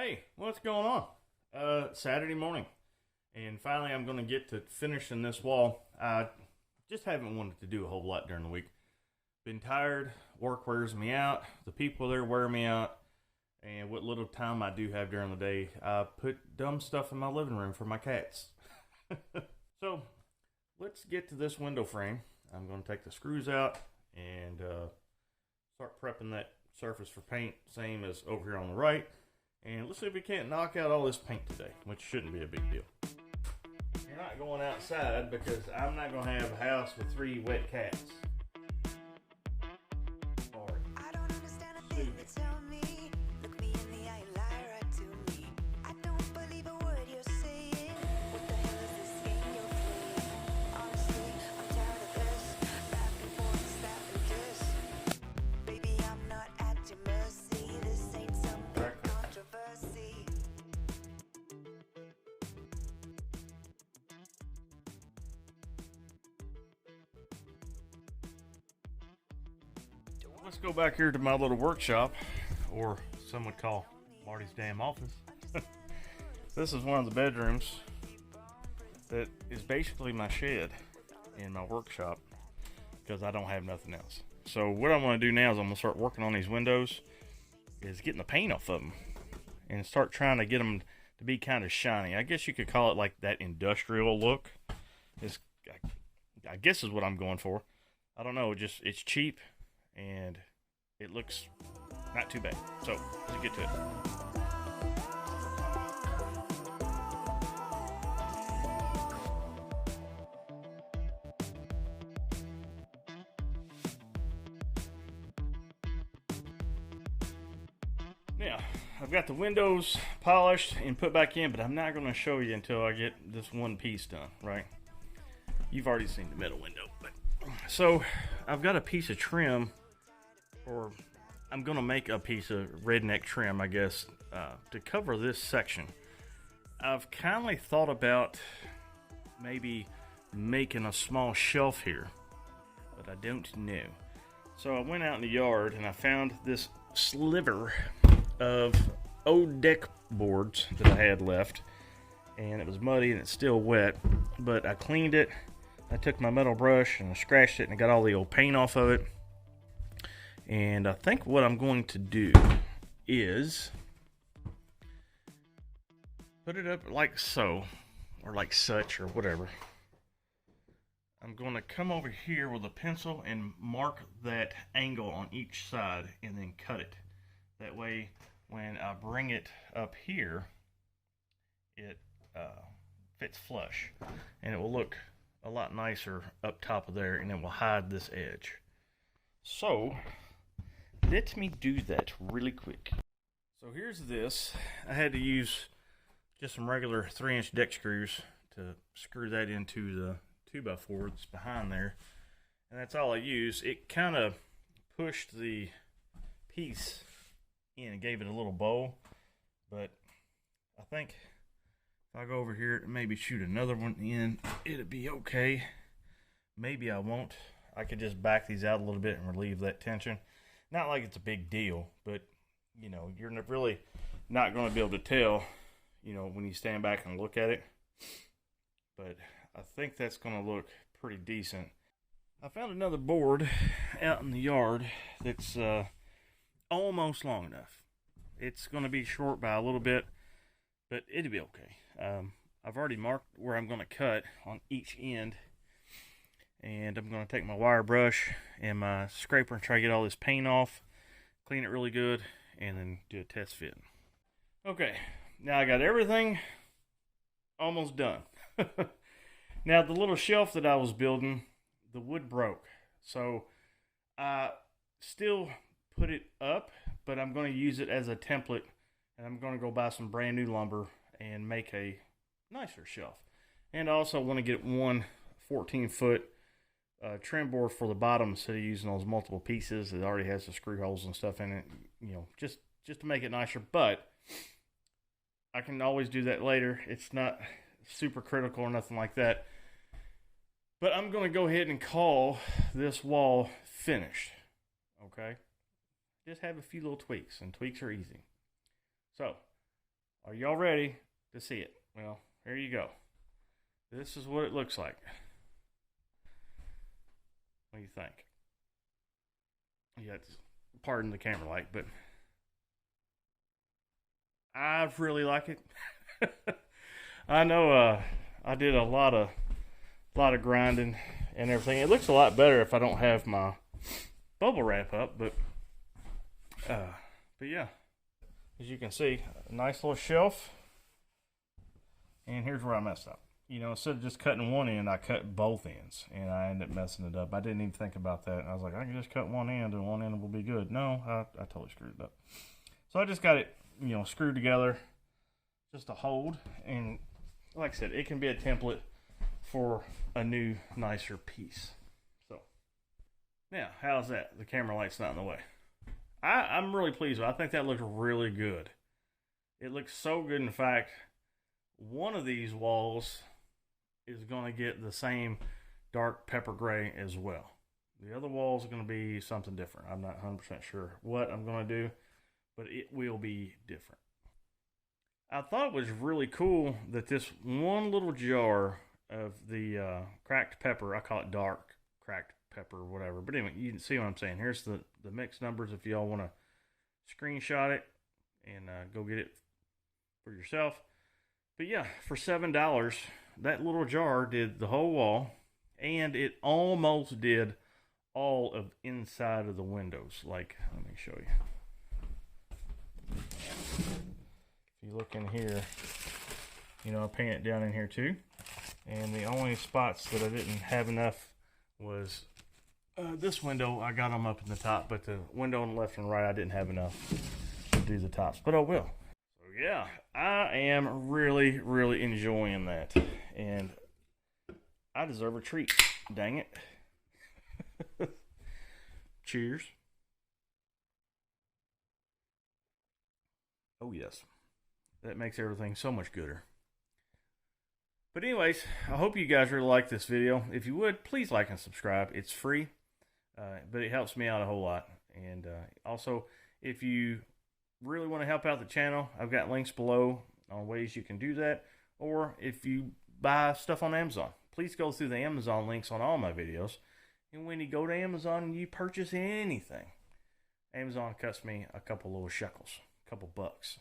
Hey, what's going on? Saturday morning, and finally I'm going to get to finishing this wall. I just haven't wanted to do a whole lot during the week. Been tired, work wears me out, the people there wear me out, and what little time I do have during the day, I put dumb stuff in my living room for my cats. So, let's get to this window frame. I'm going to take the screws out and start prepping that surface for paint, same as over here on the right. And let's see if we can't knock out all this paint today, which shouldn't be a big deal. You're not going outside because I'm not going to have a house with 3 wet cats. Sorry. I don't understand a thing you tell me. Look me in the eye and lie right to me. I don't believe a word you're saying. What the hell is this game you're playing? Honestly, I'm tired of this. Back and forth, slap and kiss. Baby, I'm not at your mercy. This ain't some big controversy. Let's go back here to my little workshop, or some would call Marty's damn office. This is one of the bedrooms that is basically my shed in my workshop because I don't have nothing else. So what I'm going to do now is I'm going to start working on these windows, is getting the paint off of them and start trying to get them to be kind of shiny. I guess you could call it like that industrial look. I guess is what I'm going for. I don't know, it's cheap and it looks not too bad. So let's get to it. Now, I've got the windows polished and put back in, but I'm not going to show you until I get this one piece done, right? You've already seen the middle window. So, I've got a piece of trim, or I'm going to make a piece of redneck trim, I guess, to cover this section. I've kindly thought about maybe making a small shelf here, but I don't know. So I went out in the yard and I found this sliver of old deck boards that I had left, and it was muddy and it's still wet, but I cleaned it. I took my metal brush and I scratched it and I got all the old paint off of it. And I think what I'm going to do is put it up like so, or like such, or whatever. I'm going to come over here with a pencil and mark that angle on each side and then cut it. That way, when I bring it up here, it fits flush. And it will look a lot nicer up top of there, and it will hide this edge. So, let me do that really quick. So here's this. I had to use just some regular 3-inch deck screws to screw that into the 2x4 that's behind there. And that's all I use. It kind of pushed the piece in and gave it a little bow. But I think if I go over here and maybe shoot another one in, it'll be okay. Maybe I won't. I could just back these out a little bit and relieve that tension. Not like it's a big deal, but, you know, you're really not going to be able to tell, you know, when you stand back and look at it. But I think that's going to look pretty decent. I found another board out in the yard that's almost long enough. It's going to be short by a little bit, but it'll be okay. I've already marked where I'm going to cut on each end. And I'm going to take my wire brush and my scraper and try to get all this paint off, clean it really good, and then do a test fit. Okay, now I got everything almost done. Now the little shelf that I was building, the wood broke. So I still put it up, but I'm going to use it as a template, and I'm going to go buy some brand new lumber and make a nicer shelf. And I also want to get one 14-foot trim board for the bottom instead of using those multiple pieces. It already has the screw holes and stuff in it, you know, just to make it nicer. But I can always do that later. It's not super critical or nothing like that. But I'm going to go ahead and call this wall finished. Okay? Just have a few little tweaks, and tweaks are easy. So, Are y'all ready to see it? Well, here you go. This is what it looks like. What do you think? Yeah, pardon the camera light, but I really like it. I know I did a lot of grinding and everything. It looks a lot better if I don't have my bubble wrap up, but yeah, as you can see, a nice little shelf. And here's where I messed up. You know, instead of just cutting one end, I cut both ends, and I ended up messing it up. I didn't even think about that. I was like, I can just cut one end, and one end will be good. No, I totally screwed it up. So I just got it, you know, screwed together just to hold. And like I said, it can be a template for a new, nicer piece. So now, how's that? The camera light's not in the way. I'm really pleased with it. I think that looks really good. It looks so good. In fact, one of these walls is going to get the same dark pepper gray as well. The other wall is going to be something different. I'm not 100% sure what I'm going to do, but it will be different. I thought it was really cool that this one little jar of the cracked pepper, I call it dark cracked pepper or whatever, but anyway, you can see what I'm saying. Here's the mix numbers if y'all want to screenshot it and go get it for yourself. But yeah, for $7, that little jar did the whole wall, and it almost did all of inside of the windows. Like, let me show you. If you look in here, you know, I painted it down in here too. And the only spots that I didn't have enough was this window. I got them up in the top, but the window on the left and right, I didn't have enough to do the tops. But I will. So yeah, I am really, really enjoying that. And I deserve a treat. Dang it. Cheers. Oh yes. That makes everything so much gooder. But anyways, I hope you guys really like this video. If you would, please like and subscribe. It's free, but it helps me out a whole lot. And also, if you really want to help out the channel, I've got links below on ways you can do that. Or if you buy stuff on Amazon, please go through the Amazon links on all my videos. And when you go to Amazon and you purchase anything, Amazon cuts me a couple little shekels, a couple bucks.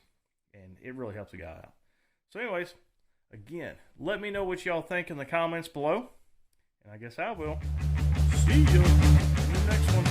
And it really helps the guy out. So anyways, again, let me know what y'all think in the comments below. And I guess I will. See you in the next one.